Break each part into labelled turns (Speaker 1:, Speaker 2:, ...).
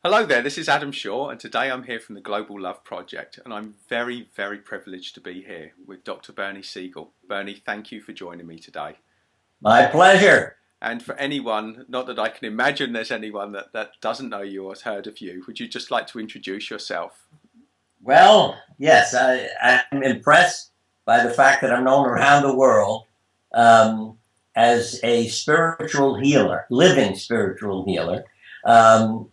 Speaker 1: Hello there, this is Adam Shaw, and today I'm here from the Global Love Project, and I'm very, very privileged to be here with Dr. Bernie Siegel. Bernie, thank you for joining me today.
Speaker 2: My pleasure.
Speaker 1: And for anyone, not that I can imagine there's anyone that doesn't know you or has heard of you, would you just like to introduce yourself?
Speaker 2: Well, yes, I'm impressed by the fact that I'm known around the world um, as a spiritual healer, living spiritual healer. Um,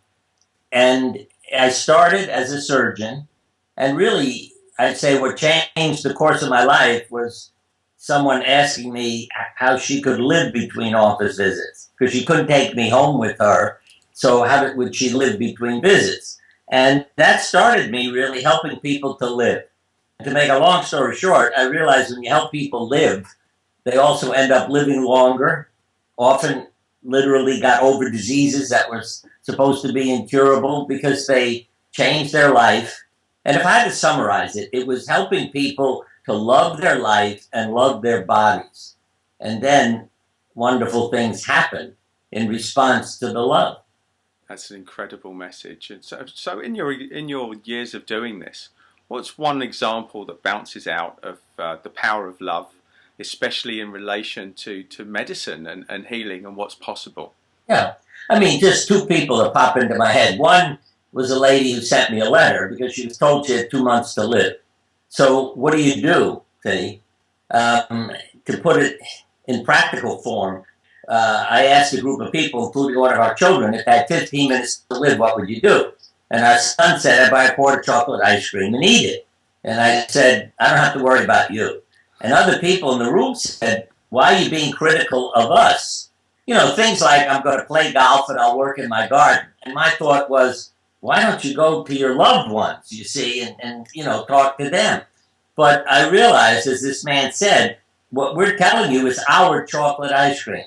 Speaker 2: and I started as a surgeon, and really, I'd say what changed the course of my life was someone asking me how she could live between office visits because she couldn't take me home with her. So would she live between visits? And that started me really helping people to live. To make a long story short, I realized when you help people live, they also end up living longer, often literally got over diseases that were supposed to be incurable because they changed their life. And if I had to summarize it, it was helping people to love their life and love their bodies. And then wonderful things happen in response to the love.
Speaker 1: That's an incredible message. And so in your years of doing this, what's one example that bounces out of the power of love, especially in relation to medicine and healing and what's possible?
Speaker 2: Yeah. I mean, just two people that pop into my head. One was a lady who sent me a letter because she was told she had 2 months to live. So what do you do, Vinny? To put it in practical form, I asked a group of people, including one of our children, if they had 15 minutes to live, what would you do? And our son said, I'd buy a quart of chocolate ice cream and eat it. And I said, I don't have to worry about you. And other people in the room said, why are you being critical of us? You know, things like I'm going to play golf and I'll work in my garden. And my thought was, why don't you go to your loved ones, you see, and talk to them? But I realized, as this man said, what we're telling you is our chocolate ice cream.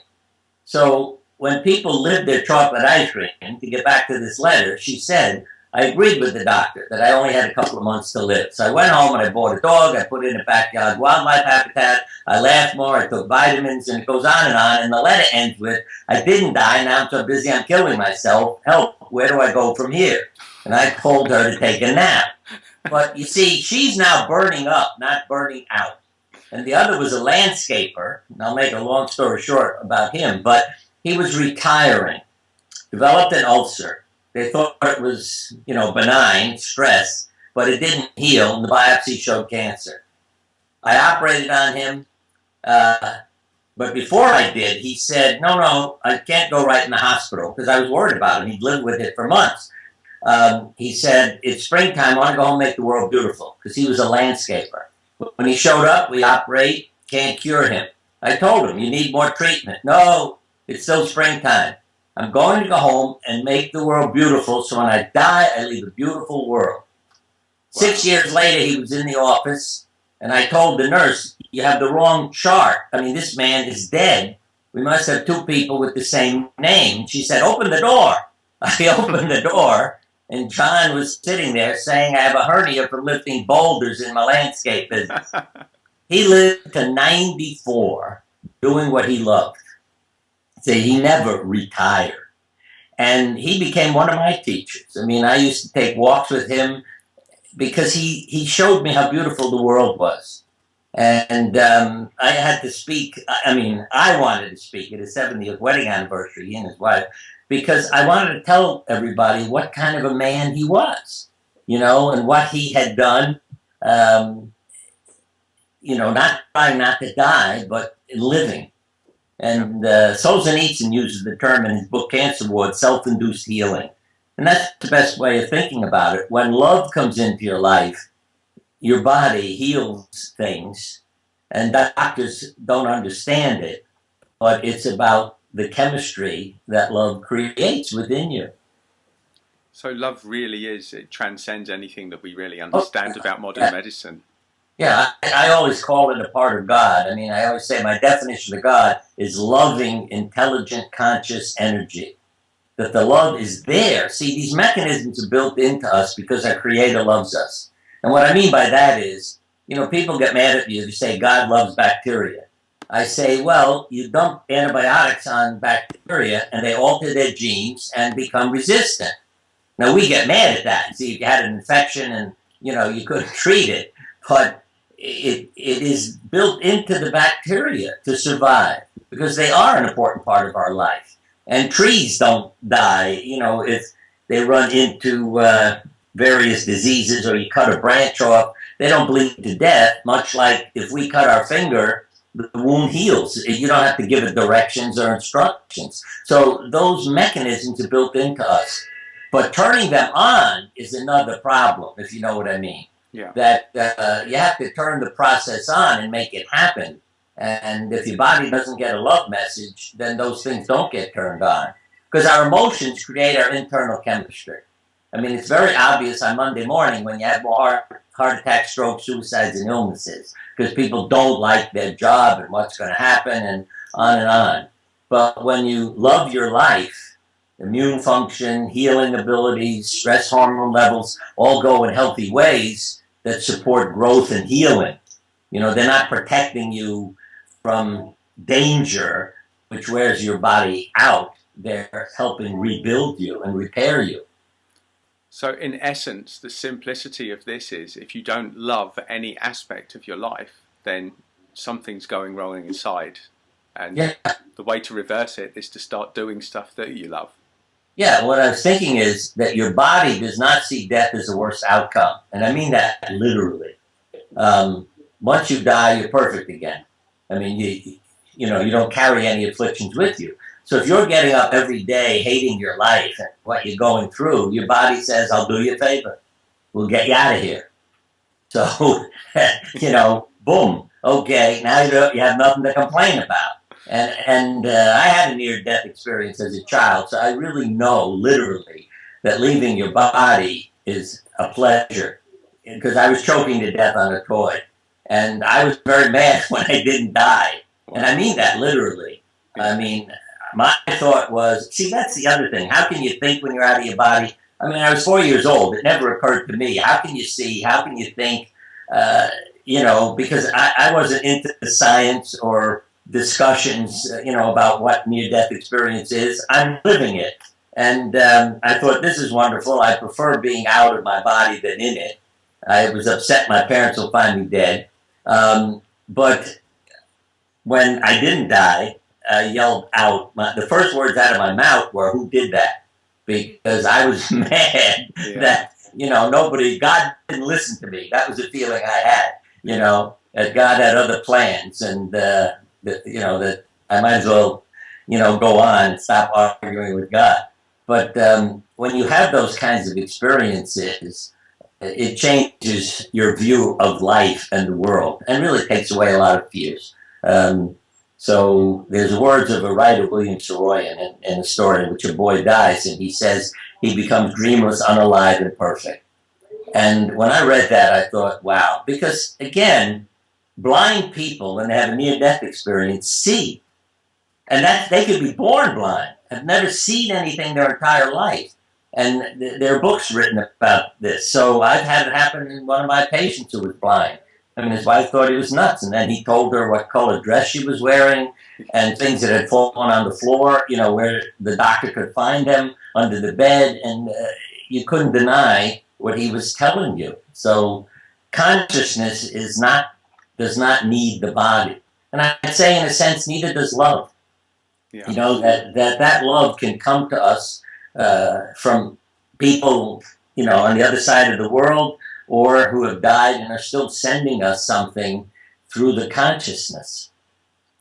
Speaker 2: So when people lived their chocolate ice cream, to get back to this letter, she said, I agreed with the doctor that I only had a couple of months to live. So I went home and I bought a dog. I put it in a backyard wildlife habitat. I laughed more. I took vitamins, and it goes on and on. And the letter ends with, I didn't die. Now I'm so busy I'm killing myself. Help. Where do I go from here? And I told her to take a nap. But you see, she's now burning up, not burning out. And the other was a landscaper, and I'll make a long story short about him, but he was retiring, developed an ulcer. They thought it was, benign, stress, but it didn't heal, and the biopsy showed cancer. I operated on him, but before I did, he said, no, I can't go right in the hospital, because I was worried about him. He'd lived with it for months. He said, it's springtime, I want to go home and make the world beautiful, because he was a landscaper. When he showed up, we operate, can't cure him. I told him, you need more treatment. No, it's still springtime. I'm going to go home and make the world beautiful, so when I die, I leave a beautiful world.
Speaker 1: Wow.
Speaker 2: 6 years later, he was in the office, and I told the nurse, you have the wrong chart. I mean, this man is dead. We must have two people with the same name. She said, open the door. I opened the door, and John was sitting there saying, I have a hernia from lifting boulders in my landscape business. He lived to 94 doing what he loved. See, he never retired. And he became one of my teachers. I mean, I used to take walks with him because he showed me how beautiful the world was. And I had to speak. I mean, I wanted to speak at his 70th wedding anniversary, he and his wife, because I wanted to tell everybody what kind of a man he was, and what he had done, not trying not to die, but living. And Solzhenitsyn uses the term in his book Cancer Ward, self-induced healing. And that's the best way of thinking about it. When love comes into your life, your body heals things, and doctors don't understand it, but it's about the chemistry that love creates within you.
Speaker 1: So love really it transcends anything that we really
Speaker 2: Oh,
Speaker 1: understand about modern
Speaker 2: yeah.
Speaker 1: medicine.
Speaker 2: Yeah, I always call it a part of God. I mean, I always say my definition of God is loving, intelligent, conscious energy. That the love is there. See, these mechanisms are built into us because our Creator loves us. And what I mean by that is, people get mad at you if you say God loves bacteria. I say, well, you dump antibiotics on bacteria and they alter their genes and become resistant. Now we get mad at that and see if you had an infection and you couldn't treat it, but it is built into the bacteria to survive because they are an important part of our life. And trees don't die, if they run into various diseases or you cut a branch off, they don't bleed to death, much like if we cut our finger, the wound heals. You don't have to give it directions or instructions. So those mechanisms are built into us. But turning them on is another problem, if you know what I mean.
Speaker 1: Yeah.
Speaker 2: That you have to turn the process on and make it happen. And if your body doesn't get a love message, then those things don't get turned on. Because our emotions create our internal chemistry. I mean, it's very obvious on Monday morning when you have more heart attacks, strokes, suicides, and illnesses. Because people don't like their job and what's going to happen and on and on. But when you love your life, immune function, healing abilities, stress hormone levels all go in healthy ways that support growth and healing. They're not protecting you from danger, which wears your body out. They're helping rebuild you and repair you.
Speaker 1: So in essence, the simplicity of this is if you don't love any aspect of your life, then something's going wrong inside. And the way to reverse it is to start doing stuff that you love.
Speaker 2: Yeah, what I was thinking is that your body does not see death as the worst outcome. And I mean that literally. Once you die, you're perfect again. I mean, you don't carry any afflictions with you. So if you're getting up every day hating your life and what you're going through, your body says, I'll do you a favor. We'll get you out of here. So, boom. Okay, now you have nothing to complain about. And I had a near-death experience as a child, so I really know, literally, that leaving your body is a pleasure. Because I was choking to death on a toy. And I was very mad when I didn't die. And I mean that literally. I mean, my thought was, see, that's the other thing. How can you think when you're out of your body? I mean, I was 4 years old. It never occurred to me. How can you see? How can you think? Because I wasn't into science or discussions, about what near-death experience is. I'm living it. And I thought, this is wonderful. I prefer being out of my body than in it. I was upset my parents will find me dead. But when I didn't die, I yelled out. The first words out of my mouth were, who did that? Because I was mad that, God didn't listen to me. That was the feeling I had, that God had other plans and, that I might as well, go on and stop arguing with God. But when you have those kinds of experiences, it changes your view of life and the world and really takes away a lot of fears. So there's words of a writer, William Saroyan, in a story in which a boy dies and he says he becomes dreamless, unalive, and perfect. And when I read that, I thought, wow. Because, again, blind people, when they have a near-death experience, see. And that they could be born blind, have never seen anything their entire life. And there are books written about this. So I've had it happen in one of my patients who was blind. I mean, his wife thought he was nuts. And then he told her what color dress she was wearing and things that had fallen on the floor, where the doctor could find them under the bed. And you couldn't deny what he was telling you. So consciousness does not need the body. And I'd say, in a sense, neither does love.
Speaker 1: Yeah.
Speaker 2: That love can come to us from people, on the other side of the world, or who have died and are still sending us something through the consciousness.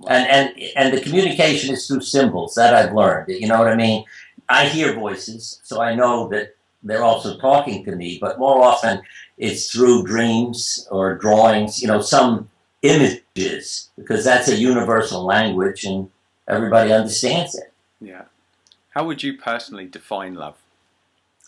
Speaker 2: And the communication is through symbols, that I've learned. You know what I mean? I hear voices, so I know that they're also talking to me, but more often it's through dreams or drawings, some images, because that's a universal language and everybody understands it.
Speaker 1: Yeah. How would you personally define love?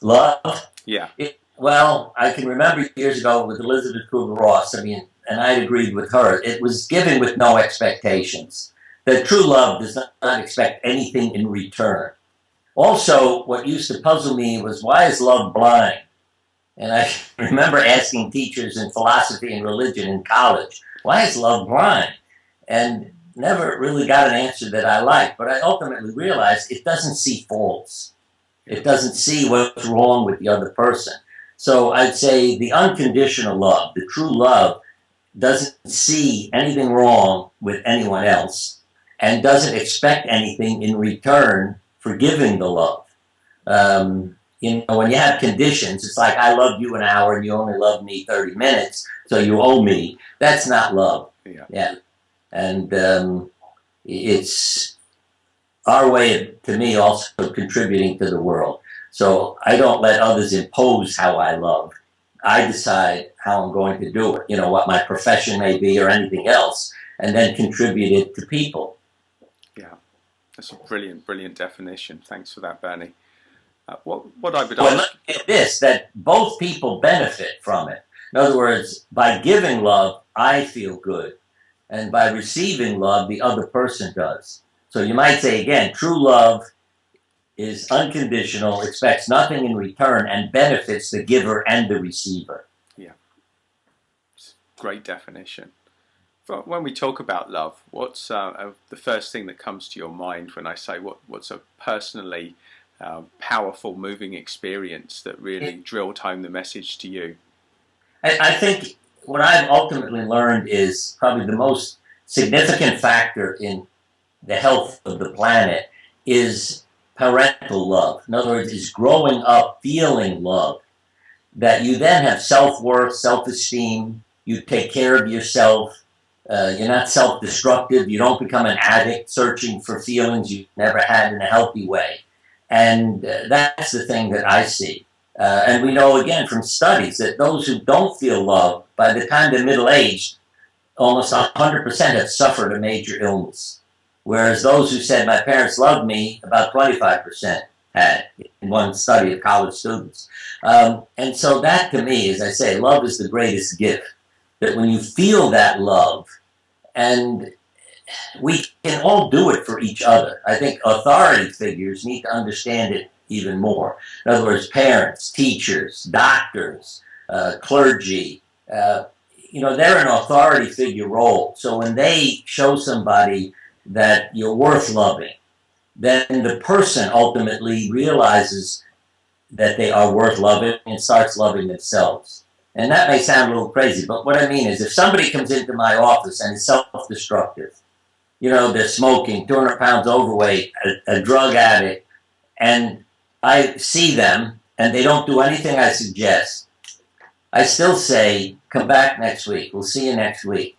Speaker 2: Love?
Speaker 1: Yeah.
Speaker 2: Well, I can remember years ago with Elizabeth Kubler-Ross, and I agreed with her. It was giving with no expectations. That true love does not expect anything in return. Also, what used to puzzle me was, why is love blind? And I remember asking teachers in philosophy and religion in college, why is love blind? And never really got an answer that I liked, but I ultimately realized it doesn't see faults. It doesn't see what's wrong with the other person. So I'd say the unconditional love, the true love, doesn't see anything wrong with anyone else and doesn't expect anything in return for giving the love. When you have conditions, it's like I loved you an hour and you only loved me 30 minutes, so you owe me. That's not love.
Speaker 1: Yeah.
Speaker 2: Yeah. And it's our way, to me, also contributing to the world. So I don't let others impose how I love. I decide how I'm going to do it, what my profession may be or anything else, and then contribute it to people.
Speaker 1: Yeah, that's a brilliant, brilliant definition. Thanks for that, Bernie. What I would
Speaker 2: Well,
Speaker 1: ask...
Speaker 2: look at this, that both people benefit from it. In other words, by giving love, I feel good. And by receiving love, the other person does. So you might say, again, true love is unconditional, expects nothing in return, and benefits the giver and the receiver.
Speaker 1: Yeah, great definition. But when we talk about love, what's the first thing that comes to your mind when I say what's a personally powerful, moving experience that really drilled home the message to you?
Speaker 2: I think what I've ultimately learned is probably the most significant factor in the health of the planet is parental love. In other words, is growing up feeling love, that you then have self-worth, self-esteem, you take care of yourself, you're not self-destructive, you don't become an addict searching for feelings you've never had in a healthy way. And that's the thing that I see. And we know, again, from studies that those who don't feel love, by the time they're middle-aged, almost 100% have suffered a major illness. Whereas those who said, my parents loved me, about 25% had, in one study of college students. And so that, to me, as I say, love is the greatest gift. That when you feel that love, and we can all do it for each other. I think authority figures need to understand it even more. In other words, parents, teachers, doctors, clergy, they're an authority figure role. So when they show somebody that you're worth loving, then the person ultimately realizes that they are worth loving and starts loving themselves. And that may sound a little crazy, but what I mean is if somebody comes into my office and is self-destructive, they're smoking, 200 pounds overweight, a drug addict, and I see them and they don't do anything I suggest, I still say, come back next week. We'll see you next week.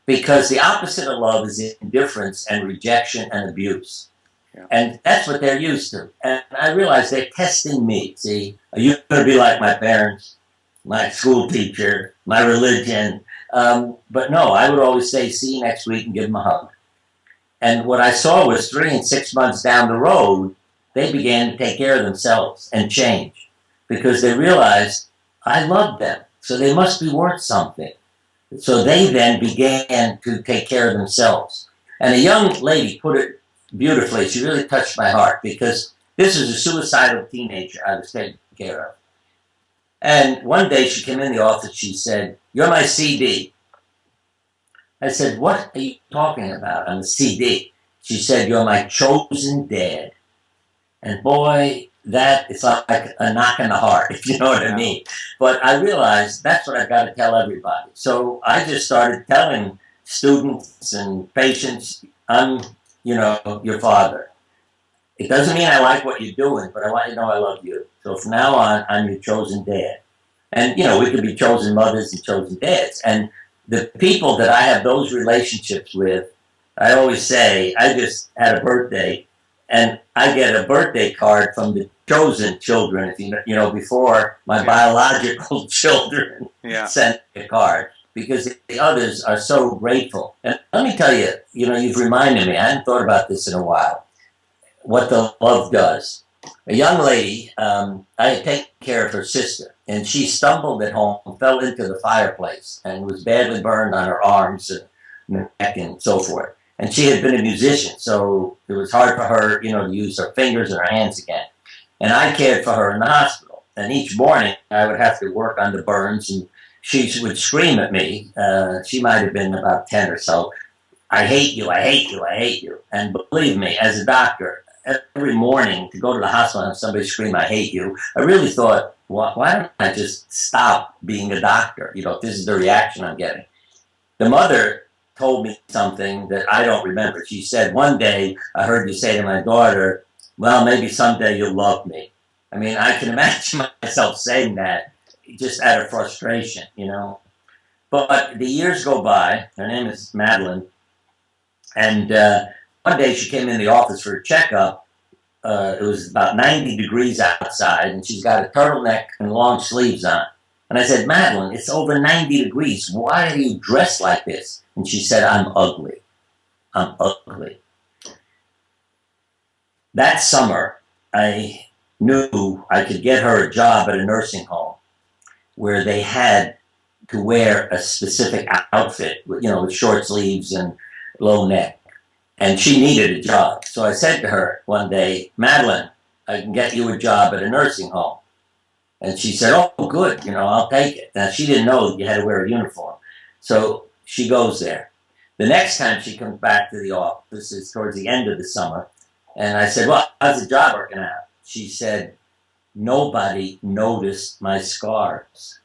Speaker 2: Because the opposite of love is indifference and rejection and abuse. Yeah. And that's what they're used to. And I realize they're testing me. See, are you going to be like my parents, my school teacher, my religion? But no, I would always say, see you next week and give them a hug. And what I saw was 3 and 6 months down the road, they began to take care of themselves and change. Because they realized, I love them, so they must be worth something. So they then began to take care of themselves. And a young lady put it beautifully. She really touched my heart because this is a suicidal teenager I was taking care of. And one day she came in the office, she said, you're my CD. I said, what are you talking about? I'm a CD. She said, you're my chosen dad. And boy, that is like a knock in the heart, if you know what I mean. But I realized that's what I've got to tell everybody. So I just started telling students and patients, I'm, your father. It doesn't mean I like what you're doing, but I want you to know I love you. So from now on, I'm your chosen dad. And, we could be chosen mothers and chosen dads. And the people that I have those relationships with, I always say, I just had a birthday, and I get a birthday card from the chosen children, if before my biological children sent me a card, because the others are so grateful. And let me tell you, you've reminded me, I hadn't thought about this in a while, what the love does. A young lady, I had taken care of her sister, and she stumbled at home, fell into the fireplace, and was badly burned on her arms and neck and so forth. And she had been a musician, so it was hard for her, to use her fingers and her hands again. And I cared for her in the hospital. And each morning, I would have to work on the burns, and she would scream at me. She might have been about 10 or so. I hate you, I hate you, I hate you. And believe me, as a doctor, every morning to go to the hospital and have somebody scream, "I hate you," I really thought, why don't I just stop being a doctor? If this is the reaction I'm getting. The mother told me something that I don't remember. She said, "One day I heard you say to my daughter, well, maybe someday you'll love me." I mean, I can imagine myself saying that just out of frustration. But the years go by. Her name is Madeline. And one day she came in the office for a checkup. It was about 90 degrees outside, and she's got a turtleneck and long sleeves on. And I said, "Madeline, it's over 90 degrees. Why are you dressed like this?" And she said, "I'm ugly. I'm ugly." That summer, I knew I could get her a job at a nursing home where they had to wear a specific outfit, with short sleeves and low neck. And she needed a job. So I said to her one day, "Madeline, I can get you a job at a nursing home." And she said, "Oh, good, I'll take it." Now, she didn't know you had to wear a uniform. So she goes there. The next time she comes back to the office is towards the end of the summer. And I said, "Well, how's the job working out?" She said, "Nobody noticed my scars.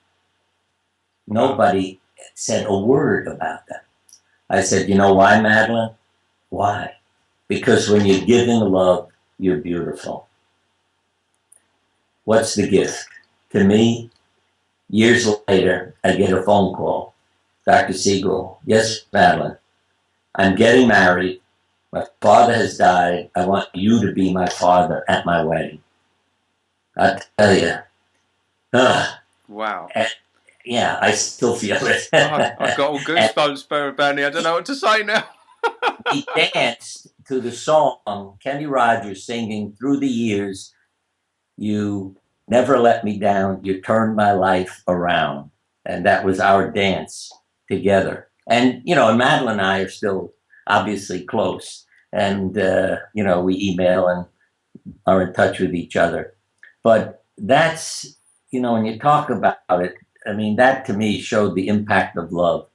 Speaker 2: Nobody said a word about them." I said, "You know why, Madeline? Why? Because when you're giving love, you're beautiful." What's the gift? To me, years later, I get a phone call. "Dr. Siegel, yes, Madeline, I'm getting married. My father has died. I want you to be my father at my wedding." I tell you,
Speaker 1: Wow.
Speaker 2: yeah, I still feel it.
Speaker 1: I've got all goosebumps, Bernie. I don't know what to say now.
Speaker 2: We danced to the song, Kenny Rogers singing, "Through the years, you never let me down. You turned my life around." And that was our dance together. And, and Madeline and I are still obviously close. And, we email and are in touch with each other. But that's, when you talk about it, I mean, that to me showed the impact of love.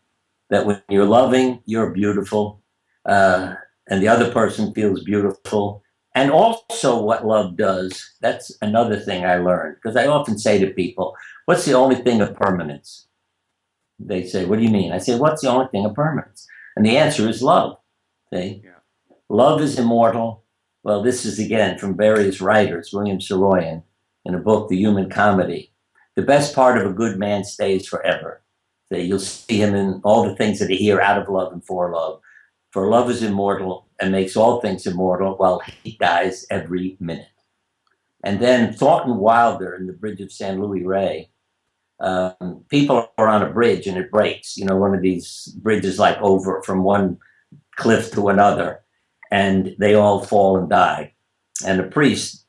Speaker 2: That when you're loving, you're beautiful, and the other person feels beautiful. And also, what love does, that's another thing I learned. Because I often say to people, "What's the only thing of permanence?" They say, "What do you mean?" I say, "What's the only thing of permanence?" And the answer is love. See? Yeah. Love is immortal. Well, this is again from various writers, William Saroyan, in a book, The Human Comedy. The best part of a good man stays forever. You'll see him in all the things that are here out of love and for love. For love is immortal and makes all things immortal, while he dies every minute. And then Thornton Wilder in The Bridge of San Luis Rey. People are on a bridge and it breaks. One of these bridges like over from one cliff to another, and they all fall and die. And the priest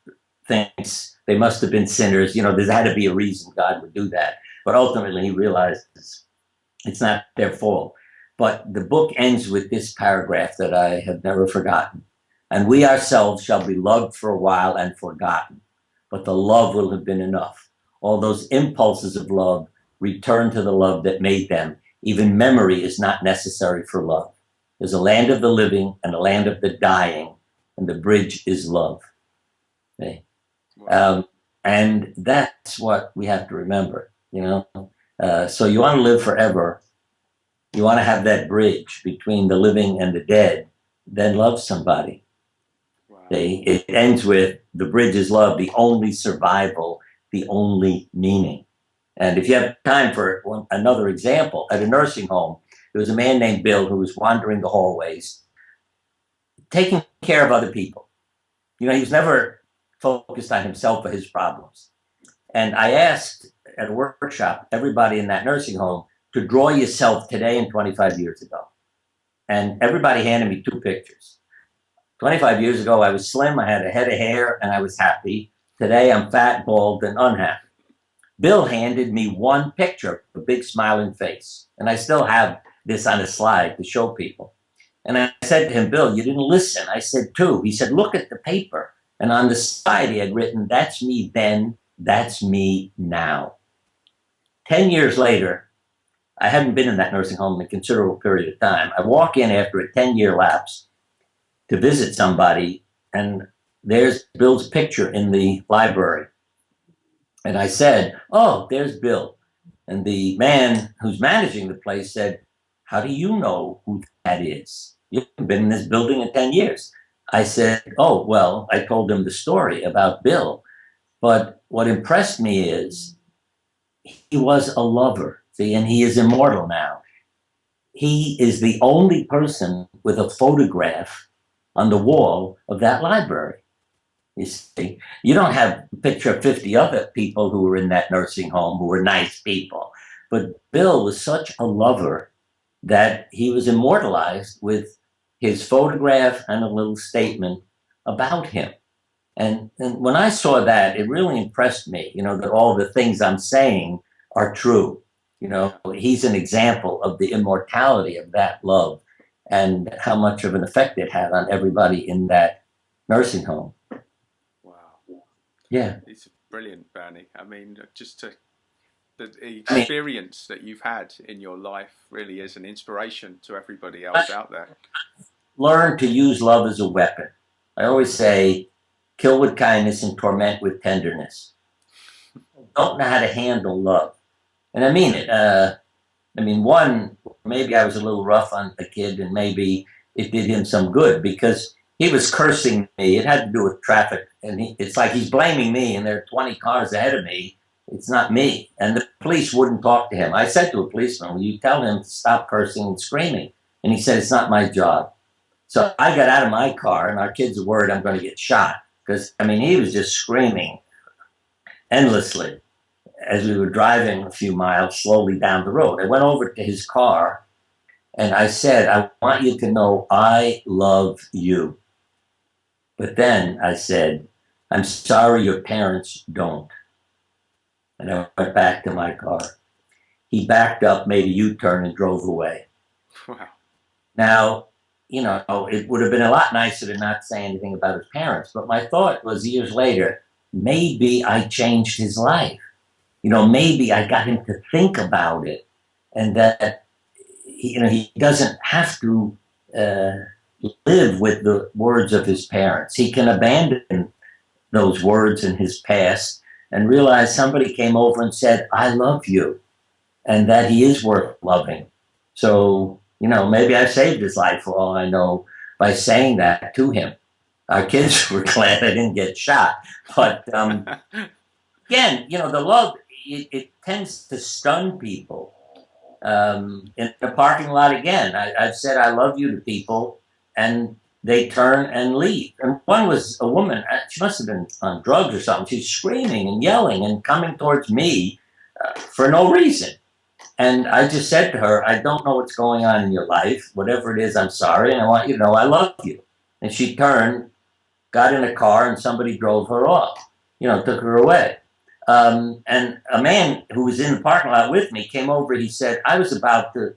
Speaker 2: thinks they must have been sinners. There's had to be a reason God would do that. But ultimately he realizes it's not their fault. But the book ends with this paragraph that I have never forgotten. "And we ourselves shall be loved for a while and forgotten, but the love will have been enough. All those impulses of love return to the love that made them. Even memory is not necessary for love. There's a land of the living and a land of the dying, and the bridge is love." Okay? Wow. And that's what we have to remember, So you want to live forever. You want to have that bridge between the living and the dead, then love somebody. Wow. It ends with, "The bridge is love, the only survival, the only meaning." And if you have time for another example, at a nursing home, there was a man named Bill who was wandering the hallways, taking care of other people. He was never focused on himself or his problems. And I asked at a workshop everybody in that nursing home to draw yourself today and 25 years ago. And everybody handed me 2 pictures. 25 years ago, I was slim, I had a head of hair, and I was happy. Today, I'm fat, bald, and unhappy. Bill handed me 1 picture, a big smiling face. And I still have this on a slide to show people. And I said to him, "Bill, you didn't listen." I said 2. He said, "Look at the paper." And on the side, he had written, "That's me then, that's me now." 10 years later, I hadn't been in that nursing home in a considerable period of time. I walk in after a 10-year lapse to visit somebody, and there's Bill's picture in the library. And I said, oh, there's Bill. And the man who's managing the place said, how do you know who that is? You haven't been in this building in 10 years. I said, oh, well, I told him the story about Bill. But what impressed me is he was a lover, see, and he is immortal now. He is the only person with a photograph on the wall of that library. You see, you don't have a picture of 50 other people who were in that nursing home who were nice people. But Bill was such a lover that he was immortalized with his photograph and a little statement about him. And when I saw that, it really impressed me, that all the things I'm saying are true. He's an example of the immortality of that love and how much of an effect it had on everybody in that nursing home.
Speaker 1: Wow.
Speaker 2: Yeah.
Speaker 1: It's brilliant, Bernie. I mean, the experience that you've had in your life really is an inspiration to everybody else out there.
Speaker 2: Learn to use love as a weapon. I always say, kill with kindness and torment with tenderness. Don't know how to handle love. And I mean it. Maybe I was a little rough on the kid and maybe it did him some good because he was cursing me. It had to do with traffic. And it's like he's blaming me and there are 20 cars ahead of me. It's not me. And the police wouldn't talk to him. I said to a policeman, will you tell him to stop cursing and screaming? And he said, it's not my job. So I got out of my car and our kids are worried I'm going to get shot. Because, he was just screaming endlessly as we were driving a few miles slowly down the road. I went over to his car and I said, I want you to know I love you. But then I said, I'm sorry your parents don't. And I went back to my car. He backed up, made a U-turn and drove away.
Speaker 1: Wow.
Speaker 2: Now, it would have been a lot nicer to not say anything about his parents. But my thought was years later, maybe I changed his life. Maybe I got him to think about it and that, he doesn't have to live with the words of his parents. He can abandon those words in his past and realize somebody came over and said, I love you, and that he is worth loving. So, maybe I saved his life for all I know by saying that to him. Our kids were glad I didn't get shot. But again, the love, it tends to stun people. In the parking lot again, I've said I love you to people, and they turn and leave. And one was a woman, she must have been on drugs or something. She's screaming and yelling and coming towards me for no reason. And I just said to her, I don't know what's going on in your life. Whatever it is, I'm sorry, and I want you to know I love you. And she turned, got in a car, and somebody drove her off, took her away. And a man who was in the parking lot with me came over. He said, I was about to,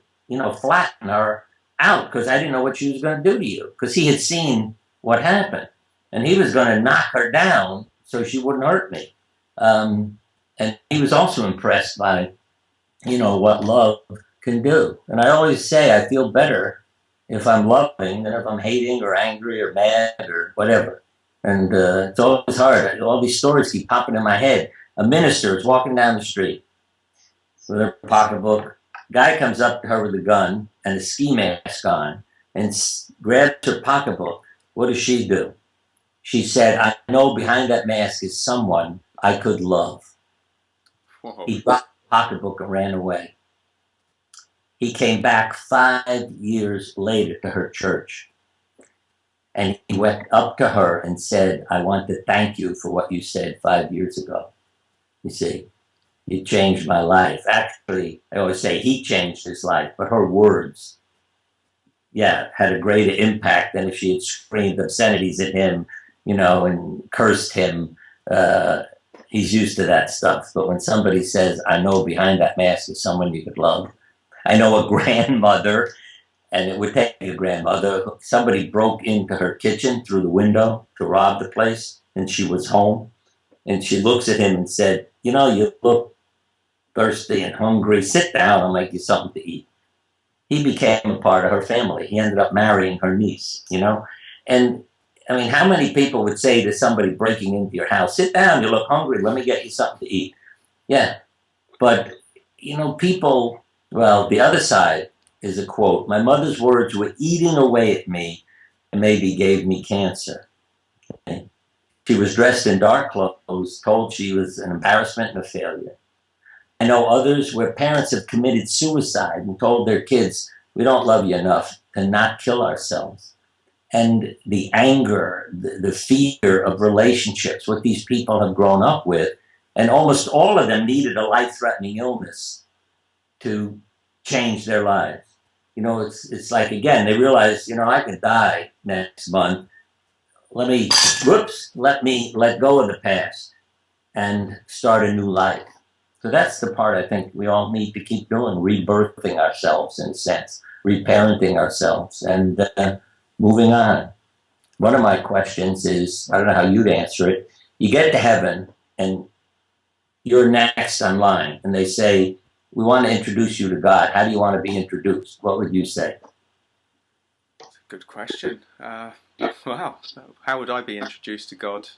Speaker 2: flatten her out because I didn't know what she was going to do to you, because he had seen what happened. And he was going to knock her down so she wouldn't hurt me. And he was also impressed by, what love can do. And I always say I feel better if I'm loving than if I'm hating or angry or mad or whatever. And it's always hard. All these stories keep popping in my head. A minister is walking down the street with her pocketbook. Guy comes up to her with a gun and a ski mask on and grabs her pocketbook. What does she do? She said, I know behind that mask is someone I could love.
Speaker 1: Whoa.
Speaker 2: He dropped the pocketbook and ran away. He came back 5 years later to her church. And he went up to her and said, I want to thank you for what you said 5 years ago. You see, it changed my life. Actually, I always say he changed his life, but her words, had a greater impact than if she had screamed obscenities at him, and cursed him. He's used to that stuff. But when somebody says, I know behind that mask is someone you could love. I know a grandmother, and it would take a grandmother. Somebody broke into her kitchen through the window to rob the place, and she was home. And she looks at him and said, you look thirsty and hungry. Sit down, I'll make you something to eat. He became a part of her family. He ended up marrying her niece, And I mean, how many people would say to somebody breaking into your house, sit down, you look hungry, let me get you something to eat? Yeah. But, people, well, the other side is a quote. My mother's words were eating away at me and maybe gave me cancer. Okay? She was dressed in dark clothes, told she was an embarrassment and a failure. I know others where parents have committed suicide and told their kids, we don't love you enough to not kill ourselves. And the anger, the fear of relationships, what these people have grown up with, and almost all of them needed a life-threatening illness to change their lives. It's like, again, they realize, I could die next month. Let me let go of the past and start a new life. So that's the part I think we all need to keep doing, rebirthing ourselves in a sense, reparenting ourselves, and moving on. One of my questions is, I don't know how you'd answer it. You get to heaven and you're next online and they say, we want to introduce you to God. How do you want to be introduced? What would you say?
Speaker 1: Good question. Wow. How would I be introduced to God?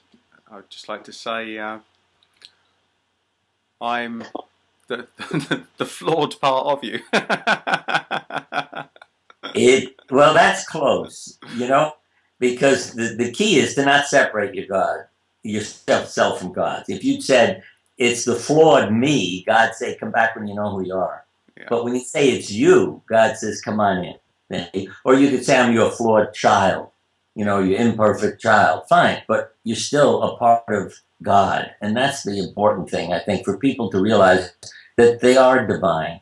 Speaker 1: I'd just like to say I'm the flawed part of you.
Speaker 2: Well, that's close, because the key is to not separate yourself from God. If you'd said it's the flawed me, God say, come back when you know who you are. Yeah. But when you say it's you, God says, come on in. Or you could say, I'm your flawed child, your imperfect child. Fine, but you're still a part of God. And that's the important thing, I think, for people to realize that they are divine.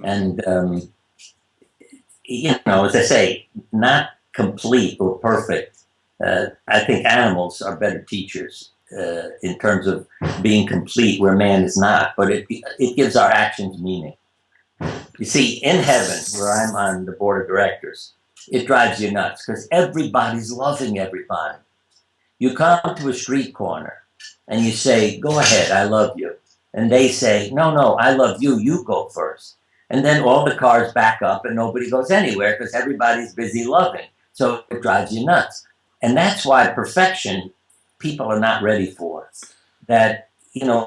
Speaker 2: And, as I say, not complete or perfect. I think animals are better teachers in terms of being complete where man is not, but it gives our actions meaning. You see, in heaven, where I'm on the board of directors, it drives you nuts because everybody's loving everybody. You come to a street corner and you say, go ahead, I love you. And they say, no, I love you, you go first. And then all the cars back up and nobody goes anywhere because everybody's busy loving. So it drives you nuts. And that's why perfection, people are not ready for. That,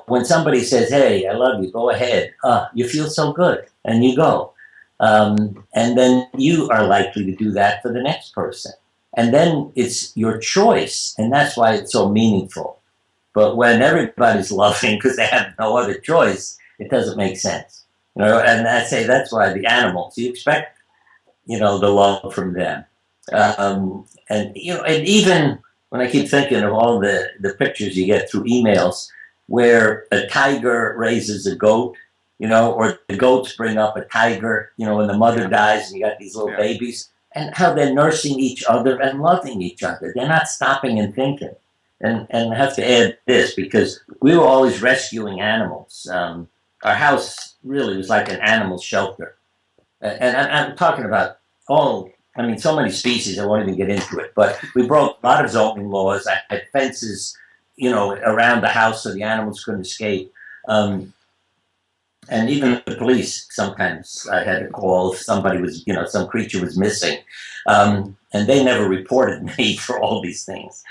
Speaker 2: when somebody says, hey, I love you, go ahead, you feel so good, and you go. And then you are likely to do that for the next person. And then it's your choice, and that's why it's so meaningful. But when everybody's loving because they have no other choice, it doesn't make sense. And I say that's why the animals, you expect, the love from them. And even when I keep thinking of all the pictures you get through emails where a tiger raises a goat, or the goats bring up a tiger, when the mother dies and you got these little babies, and how they're nursing each other and loving each other. They're not stopping and thinking. And I have to add this because we were always rescuing animals. Our house really was like an animal shelter. And I'm talking about so many species, I won't even get into it. But we broke a lot of zoning laws. I had fences, around the house so the animals couldn't escape. And even the police, sometimes I had to call if somebody was, some creature was missing. And they never reported me for all these things.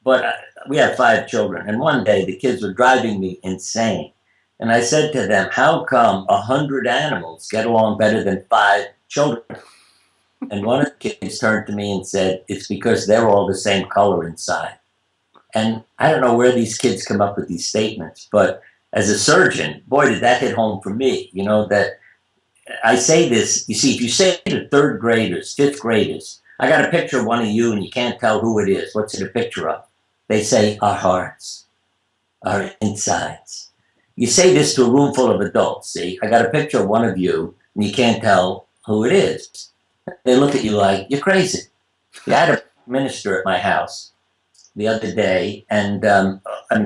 Speaker 2: But we had 5 children. And one day the kids were driving me insane. And I said to them, how come 100 animals get along better than 5 children? And one of the kids turned to me and said, it's because they're all the same color inside. And I don't know where these kids come up with these statements, but as a surgeon, boy, did that hit home for me. That I say this, you see, if you say to 3rd graders, 5th graders, I got a picture of one of you and you can't tell who it is. What's it a picture of? They say our hearts, our insides. You say this to a room full of adults, see, I got a picture of one of you and you can't tell who it is. They look at you like, you're crazy. I had a minister at my house the other day, and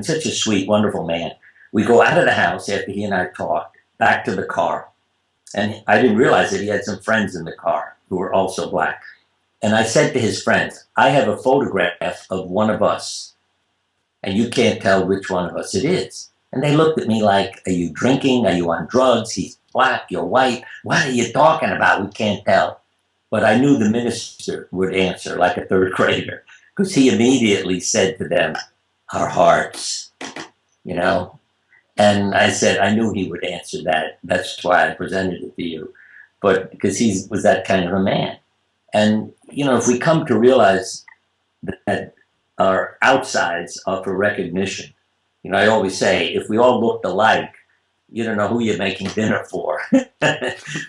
Speaker 2: such a sweet, wonderful man. We go out of the house after he and I talked, back to the car. And I didn't realize that he had some friends in the car who were also black. And I said to his friends, I have a photograph of one of us, and you can't tell which one of us it is. And they looked at me like, are you drinking? Are you on drugs? He's black, you're white. What are you talking about? We can't tell. But I knew the minister would answer like a third grader because he immediately said to them, our hearts, you know. And I said, I knew he would answer that. That's why I presented it to you. But because he was that kind of a man. And, you know, if we come to realize that our outsides are for recognition, you know, I always say, if we all looked alike, you don't know who you're making dinner for.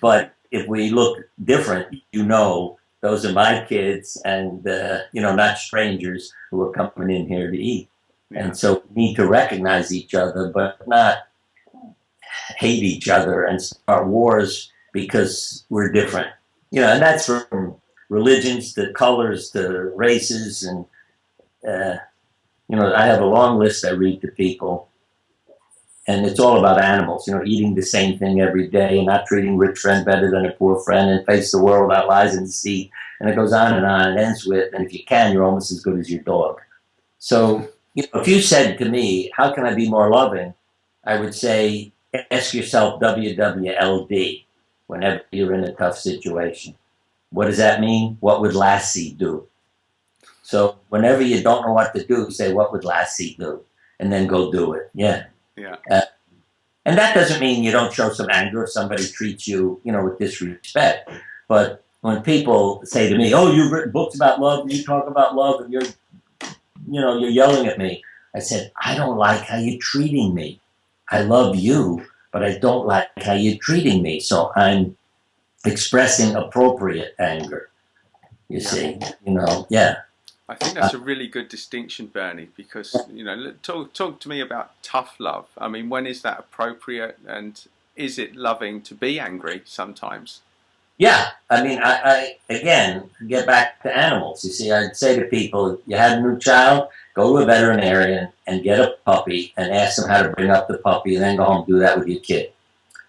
Speaker 2: But if we look different, you know, those are my kids and, you know, not strangers who are coming in here to eat.
Speaker 1: Yeah.
Speaker 2: And so we need to recognize each other, but not hate each other and start wars because we're different. You know, and that's from religions to colors to races. And, you know, I have a long list I read to people, and it's all about animals, you know, eating the same thing every day, not treating rich friend better than a poor friend, and face the world without lies and deceit. And it goes on and on. It ends with, and if you can, you're almost as good as your dog. So, you know, if you said to me, how can I be more loving? I would say, ask yourself WWLD whenever you're in a tough situation. What does that mean? What would Lassie do? So whenever you don't know what to do, say, what would Lassie do? And then go do it. Yeah.
Speaker 1: Yeah.
Speaker 2: And that doesn't mean you don't show some anger if somebody treats you, you know, with disrespect. But when people say to me, oh, you've written books about love, and you talk about love, and you're, you know, you're yelling at me. I said, I don't like how you're treating me. I love you, but I don't like how you're treating me. So I'm expressing appropriate anger. You see, you know, yeah.
Speaker 1: I think that's a really good distinction, Bernie, because, you know, talk to me about tough love. I mean, when is that appropriate, and is it loving to be angry sometimes?
Speaker 2: Yeah, I mean, I again, get back to animals. You see, I'd say to people, you had a new child, go to a veterinarian and get a puppy and ask them how to bring up the puppy, and then go home and do that with your kid.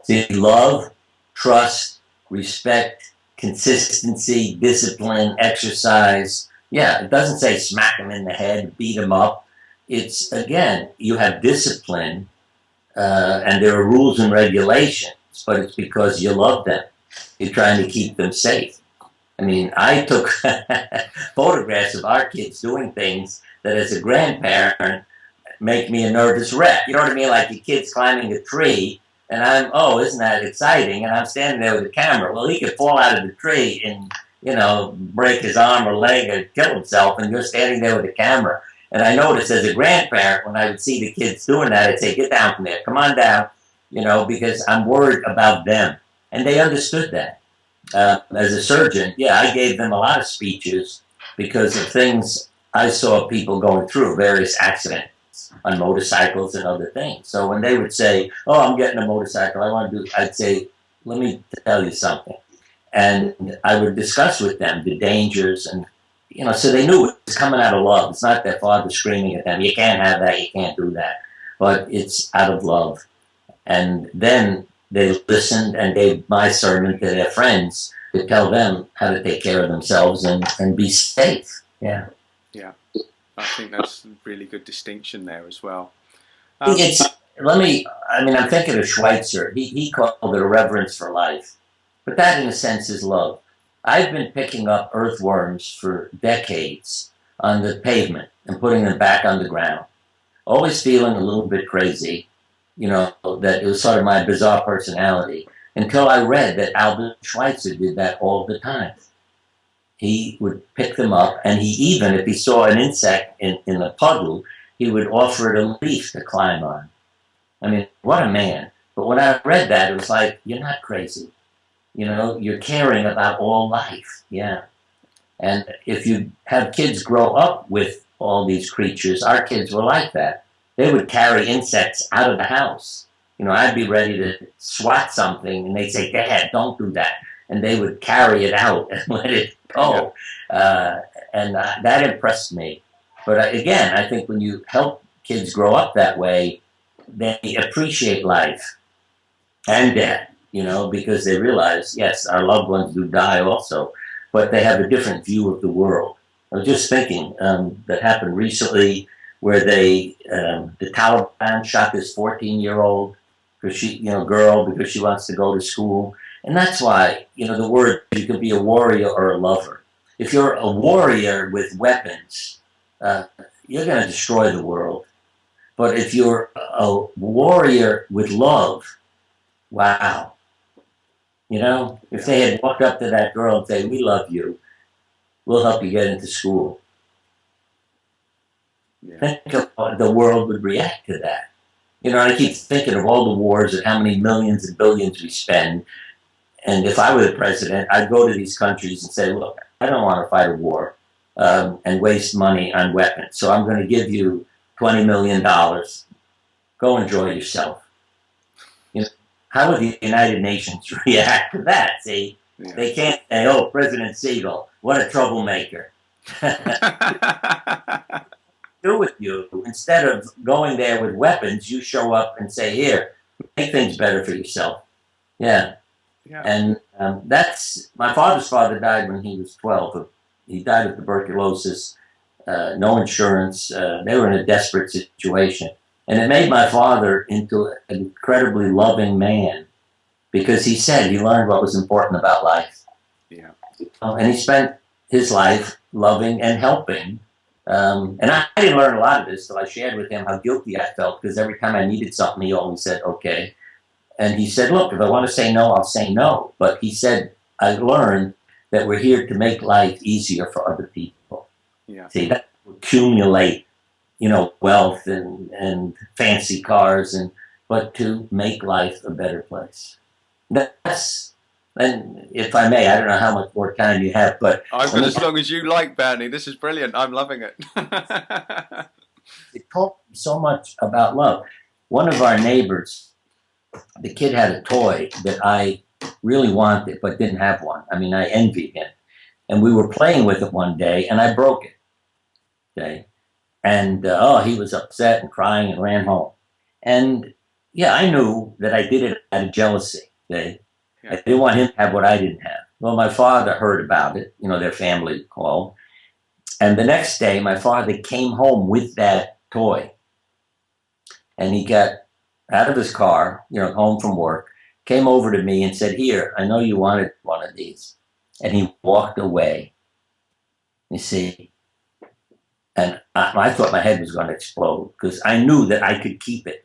Speaker 2: See, love, trust, respect, consistency, discipline, exercise. Yeah, it doesn't say smack them in the head, beat them up. It's, again, you have discipline, and there are rules and regulations, but it's because you love them. You're trying to keep them safe. I mean, I took photographs of our kids doing things that as a grandparent make me a nervous wreck. You know what I mean? Like your kid's climbing a tree, and I'm, oh, isn't that exciting? And I'm standing there with a camera. Well, he could fall out of the tree and, you know, break his arm or leg or kill himself, and you're standing there with a camera. And I noticed as a grandparent, when I would see the kids doing that, I'd say, get down from there, come on down, you know, because I'm worried about them. And they understood that. As a surgeon, yeah, I gave them a lot of speeches because of things I saw people going through, various accidents on motorcycles and other things. So when they would say, oh, I'm getting a motorcycle, I want to do, I'd say, let me tell you something. And I would discuss with them the dangers, and, you know, so they knew it was coming out of love. It's not their father screaming at them, you can't have that, you can't do that. But it's out of love. And then they listened and gave my sermon to their friends to tell them how to take care of themselves and be safe. Yeah.
Speaker 1: Yeah. I think that's a really good distinction there as well.
Speaker 2: I'm thinking of Schweitzer. He called it a reverence for life. But that, in a sense, is love. I've been picking up earthworms for decades on the pavement and putting them back on the ground. Always feeling a little bit crazy, you know, that it was sort of my bizarre personality, until I read that Albert Schweitzer did that all the time. He would pick them up, and he even, if he saw an insect in a puddle, he would offer it a leaf to climb on. I mean, what a man. But when I read that, it was like, you're not crazy. You know, you're caring about all life. Yeah. And if you have kids grow up with all these creatures, our kids were like that. They would carry insects out of the house. You know, I'd be ready to swat something, and they'd say, Dad, don't do that. And they would carry it out and let it go. And that impressed me. But again, I think when you help kids grow up that way, they appreciate life and death, you know, because they realize, yes, our loved ones do die also, but they have a different view of the world. I was just thinking that happened recently where the Taliban shot this 14-year-old girl because she wants to go to school. And that's why, the word, you can be a warrior or a lover. If you're a warrior with weapons, uh, you're going to destroy the world. But if you're a warrior with love, wow. If they had walked up to that girl and said, "We love you, we'll help you get into school," think of how the world would react to that. I keep thinking of all the wars and how many millions and billions we spend. And if I were the president, I'd go to these countries and say, "Look, I don't want to fight a war and waste money on weapons. So I'm going to give you $20 million. Go enjoy yourself." How would the United Nations react to that? See, they can't say, "Oh, President Siegel, what a troublemaker." Do with you, instead of going there with weapons, you show up and say, "Here, make things better for yourself." Yeah. And that's, my father's father died when he was 12. He died of tuberculosis, no insurance. They were in a desperate situation. And it made my father into an incredibly loving man, because he said he learned what was important about life.
Speaker 1: Yeah.
Speaker 2: And he spent his life loving and helping. And I didn't learn a lot of this till I shared with him how guilty I felt, because every time I needed something, he always said, "Okay." And he said, "Look, if I want to say no, I'll say no." But he said, "I learned that we're here to make life easier for other people."
Speaker 1: Yeah.
Speaker 2: See, that accumulate, wealth and fancy cars, but to make life a better place. And if I may, I don't know how much more time you have, but
Speaker 1: I've got as long as you like, Bernie. This is brilliant. I'm loving it.
Speaker 2: It taught me so much about love. One of our neighbors, the kid had a toy that I really wanted but didn't have one. I mean, I envied him. And we were playing with it one day, and I broke it. Okay. And, he was upset and crying and ran home. And, yeah, I knew that I did it out of jealousy. Okay. I didn't want him to have what I didn't have. Well, my father heard about it, their family called. And the next day, my father came home with that toy. And he got out of his car, home from work, came over to me and said, "Here, I know you wanted one of these." And he walked away. You see, and I thought my head was going to explode, because I knew that I could keep it.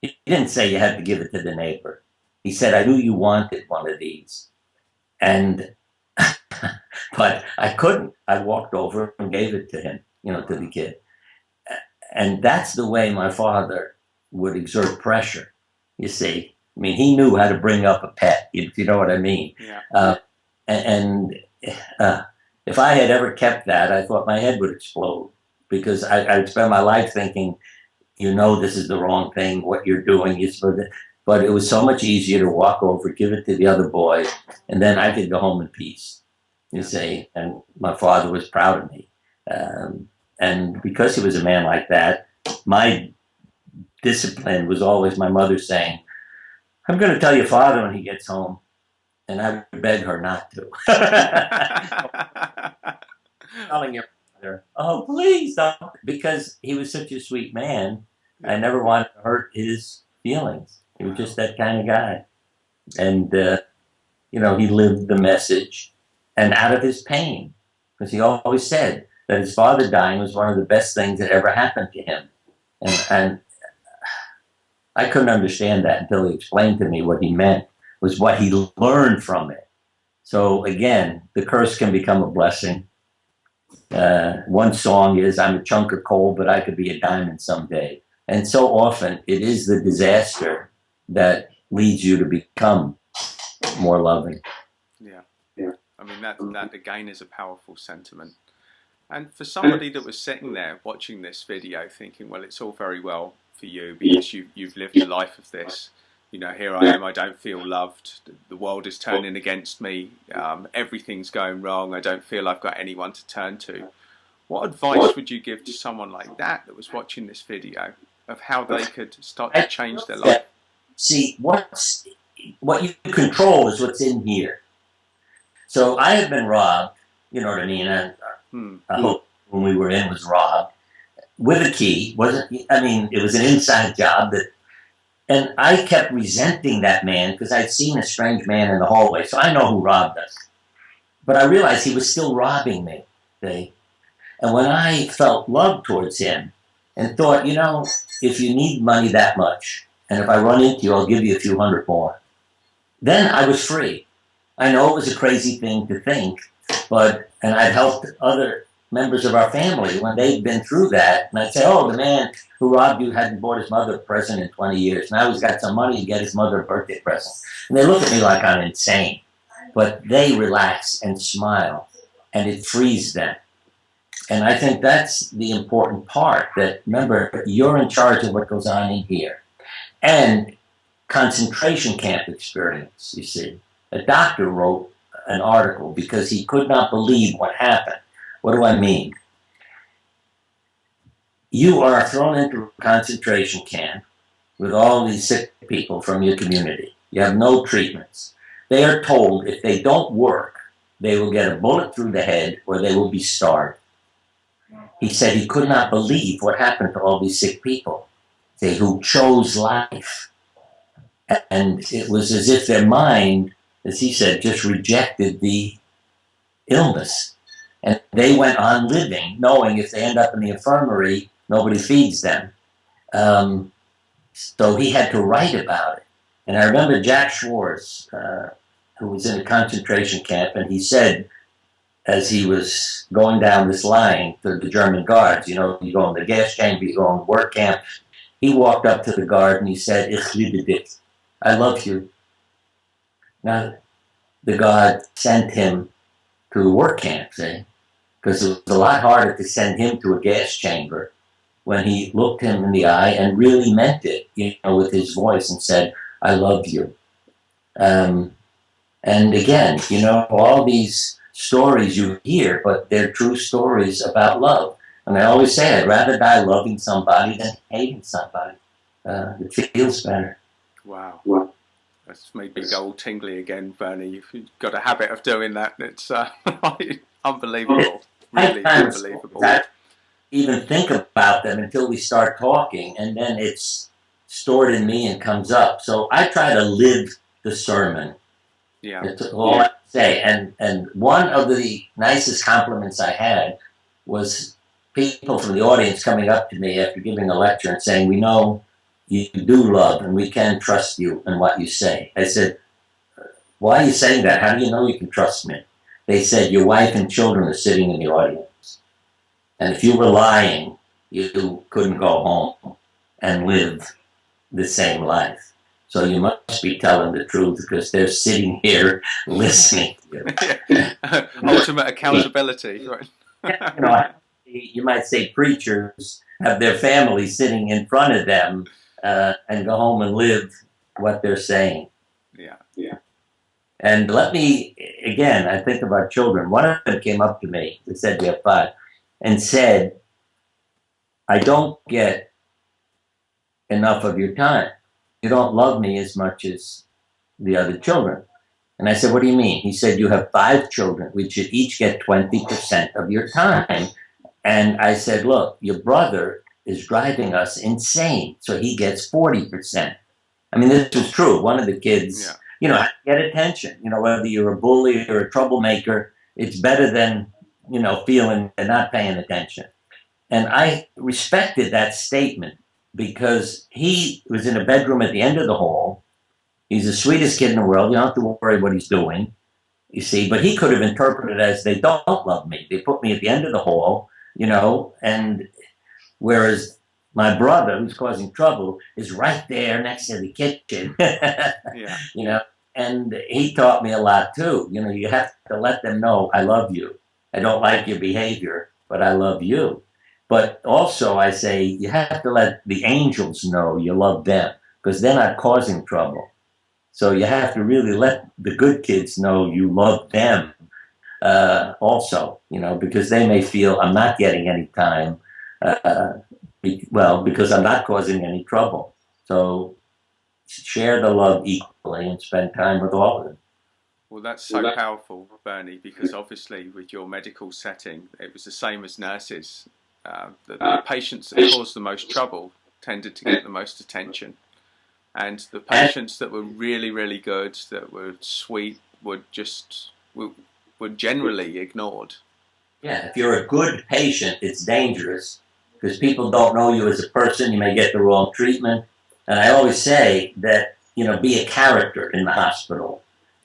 Speaker 2: He didn't say you had to give it to the neighbor. He said, "I knew you wanted one of these." And, but I couldn't. I walked over and gave it to him, to the kid. And that's the way my father would exert pressure, you see. I mean, he knew how to bring up a pet, if you know what I mean.
Speaker 1: Yeah.
Speaker 2: And if I had ever kept that, I thought my head would explode, because I'd spend my life thinking, this is the wrong thing, what you're doing is for the... But it was so much easier to walk over, give it to the other boy, and then I could go home in peace, you see. And my father was proud of me. And because he was a man like that, my discipline was always my mother saying, "I'm going to tell your father when he gets home." And I would beg her not to. Telling your father, "Oh, please don't," because he was such a sweet man. I never wanted to hurt his feelings. He was just that kind of guy. And, he lived the message, and out of his pain, because he always said that his father dying was one of the best things that ever happened to him. And I couldn't understand that until he explained to me what he meant was what he learned from it. So again, the curse can become a blessing. One song is, "I'm a chunk of coal, but I could be a diamond someday." And so often it is the disaster that leads you to become more loving.
Speaker 1: Yeah. I mean, that again is a powerful sentiment. And for somebody that was sitting there watching this video thinking, well, it's all very well for you because you've lived a life of this. Here I am, I don't feel loved. The world is turning against me. Everything's going wrong. I don't feel I've got anyone to turn to. What advice would you give to someone like that was watching this video of how they could start to change their life?
Speaker 2: See, what you control is what's in here. So I have been robbed, you know what I mean? I hope when we were in was robbed with a key. It was an inside job And I kept resenting that man because I'd seen a strange man in the hallway. So I know who robbed us. But I realized he was still robbing me. See? And when I felt love towards him and thought, if you need money that much, and if I run into you, I'll give you a few hundred more, then I was free. I know it was a crazy thing to think, and I've helped other members of our family when they've been through that. And I'd say, oh, the man who robbed you hadn't bought his mother a present in 20 years. Now he's got some money to get his mother a birthday present. And they look at me like I'm insane. But they relax and smile, and it frees them. And I think that's the important part, that, remember, you're in charge of what goes on in here. And concentration camp experience, you see. A doctor wrote an article because he could not believe what happened. What do I mean? You are thrown into a concentration camp with all these sick people from your community. You have no treatments. They are told if they don't work, they will get a bullet through the head or they will be starved. He said he could not believe what happened to all these sick people, who chose life. And it was as if their mind, as he said, just rejected the illness. And they went on living, knowing if they end up in the infirmary, nobody feeds them. So he had to write about it. And I remember Jack Schwartz, who was in a concentration camp, and he said, as he was going down this line to the German guards, you go in the gas chamber, you go in work camp, he walked up to the guard and he said, Ich liebe dich, I love you. Now, the guard sent him to work camp, see? Because it was a lot harder to send him to a gas chamber when he looked him in the eye and really meant it, with his voice and said, I love you. And again, all these stories you hear, but they're true stories about love. And I always say, I'd rather die loving somebody than hating somebody. It feels better.
Speaker 1: Wow. That's made me go all tingly again, Bernie. You've got a habit of doing that. It's unbelievable. Really unbelievable.
Speaker 2: I even think about them until we start talking, and then it's stored in me and comes up. So I try to live the sermon.
Speaker 1: Yeah.
Speaker 2: That's all I say. And one of the nicest compliments I had was people from the audience coming up to me after giving a lecture and saying, we know you do love and we can trust you in what you say. I said, why are you saying that? How do you know you can trust me? They said, your wife and children are sitting in the audience. And if you were lying, you couldn't go home and live the same life. So you must be telling the truth because they're sitting here listening to
Speaker 1: you. Ultimate accountability. Right.
Speaker 2: You might say preachers have their family sitting in front of them and go home and live what they're saying.
Speaker 1: Yeah.
Speaker 2: And let me, again, I think of our children. One of them came up to me, they said we have 5, and said, I don't get enough of your time. You don't love me as much as the other children. And I said, what do you mean? He said, you have 5 children. We should each get 20% of your time. And I said, look, your brother is driving us insane, so he gets 40%. I mean, this was true. One of the kids, get attention. Whether you're a bully or a troublemaker, it's better than, feeling and not paying attention. And I respected that statement because he was in a bedroom at the end of the hall. He's the sweetest kid in the world. You don't have to worry what he's doing, you see. But he could have interpreted it as they don't love me. They put me at the end of the hall, and whereas my brother, who's causing trouble, is right there next to the kitchen, and he taught me a lot too. You have to let them know, I love you. I don't like your behavior, but I love you. But also I say, you have to let the angels know you love them because they're not causing trouble. So you have to really let the good kids know you love them also, because they may feel I'm not getting any time, because I'm not causing any trouble. So share the love equally and spend time with all of them.
Speaker 1: Well, that's so powerful, Bernie, because obviously with your medical setting, it was the same as nurses. The patients that caused the most trouble tended to get the most attention. and the patients that were really, really good, that were sweet, were generally ignored.
Speaker 2: Yeah, if you're a good patient, it's dangerous because people don't know you as a person. You may get the wrong treatment. And I always say that, be a character in the hospital.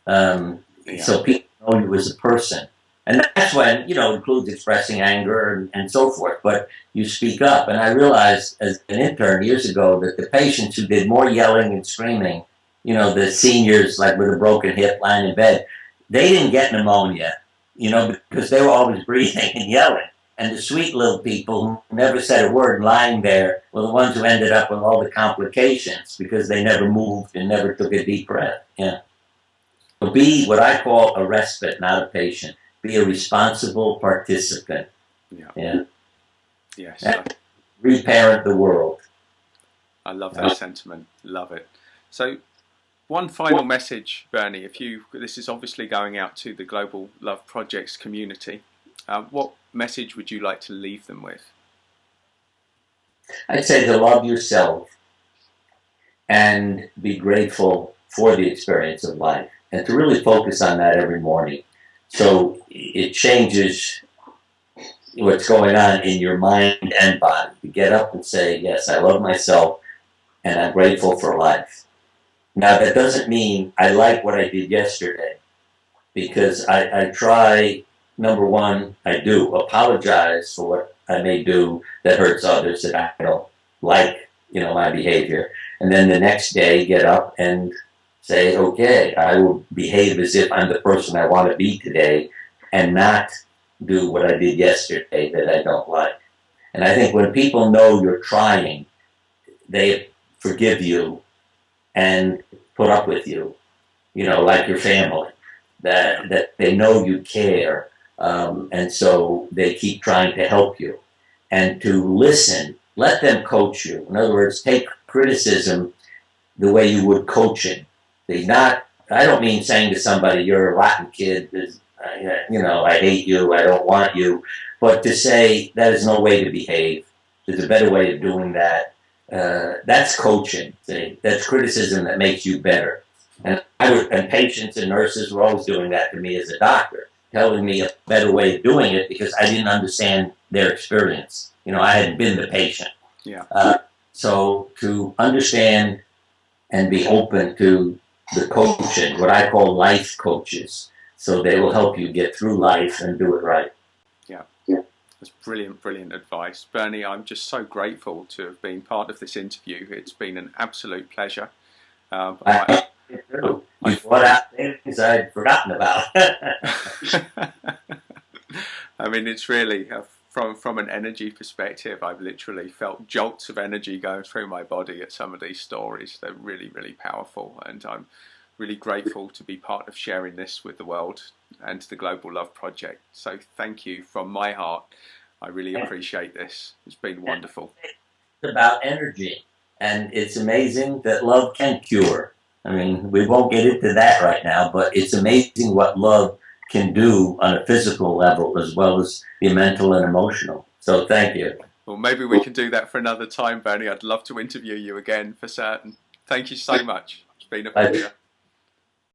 Speaker 2: So people know you as a person. And that's when, includes expressing anger and so forth. But you speak up. And I realized as an intern years ago that the patients who did more yelling and screaming, the seniors like with a broken hip lying in bed, they didn't get pneumonia, because they were always breathing and yelling. And the sweet little people who never said a word lying there were the ones who ended up with all the complications because they never moved and never took a deep breath. Yeah. So be what I call a respite, not a patient. Be a responsible participant.
Speaker 1: Yeah.
Speaker 2: Yeah.
Speaker 1: Yes.
Speaker 2: Reparent the world.
Speaker 1: I love that sentiment. Love it. So, one final message, Bernie. This is obviously going out to the Global Love Project's community. What message would you like to leave them with?
Speaker 2: I'd say to love yourself and be grateful for the experience of life, and to really focus on that every morning. So it changes what's going on in your mind and body. To get up and say, yes, I love myself and I'm grateful for life. Now, that doesn't mean I like what I did yesterday, because I try, number one, I do apologize for what I may do that hurts others, that I don't like, my behavior. And then the next day, get up and say, okay, I will behave as if I'm the person I want to be today and not do what I did yesterday that I don't like. And I think when people know you're trying, they forgive you and put up with you, like your family, that they know you care, and so they keep trying to help you. And to listen, let them coach you. In other words, take criticism the way you would coaching. I don't mean saying to somebody, you're a rotten kid, I hate you, I don't want you, but to say that is no way to behave. There's a better way of doing that. That's coaching. See? That's criticism that makes you better. And patients and nurses were always doing that to me as a doctor, telling me a better way of doing it because I didn't understand their experience. I hadn't been the patient.
Speaker 1: Yeah.
Speaker 2: So to understand and be open to the coaching, what I call life coaches, so they will help you get through life and do it right.
Speaker 1: Yeah. That's brilliant, brilliant advice. Bernie, I'm just so grateful to have been part of this interview. It's been an absolute pleasure.
Speaker 2: You brought out things I'd forgotten about.
Speaker 1: I mean, it's really, from an energy perspective, I've literally felt jolts of energy going through my body at some of these stories. They're really, really powerful, and I'm really grateful to be part of sharing this with the world and the Global Love Project. So thank you from my heart. I really appreciate this. It's been wonderful.
Speaker 2: It's about energy, and it's amazing that love can cure. I mean, we won't get into that right now, but it's amazing what love can do on a physical level as well as the mental and emotional. So thank you.
Speaker 1: Well, maybe we can do that for another time, Bernie. I'd love to interview you again for certain. Thank you so much. It's been a pleasure.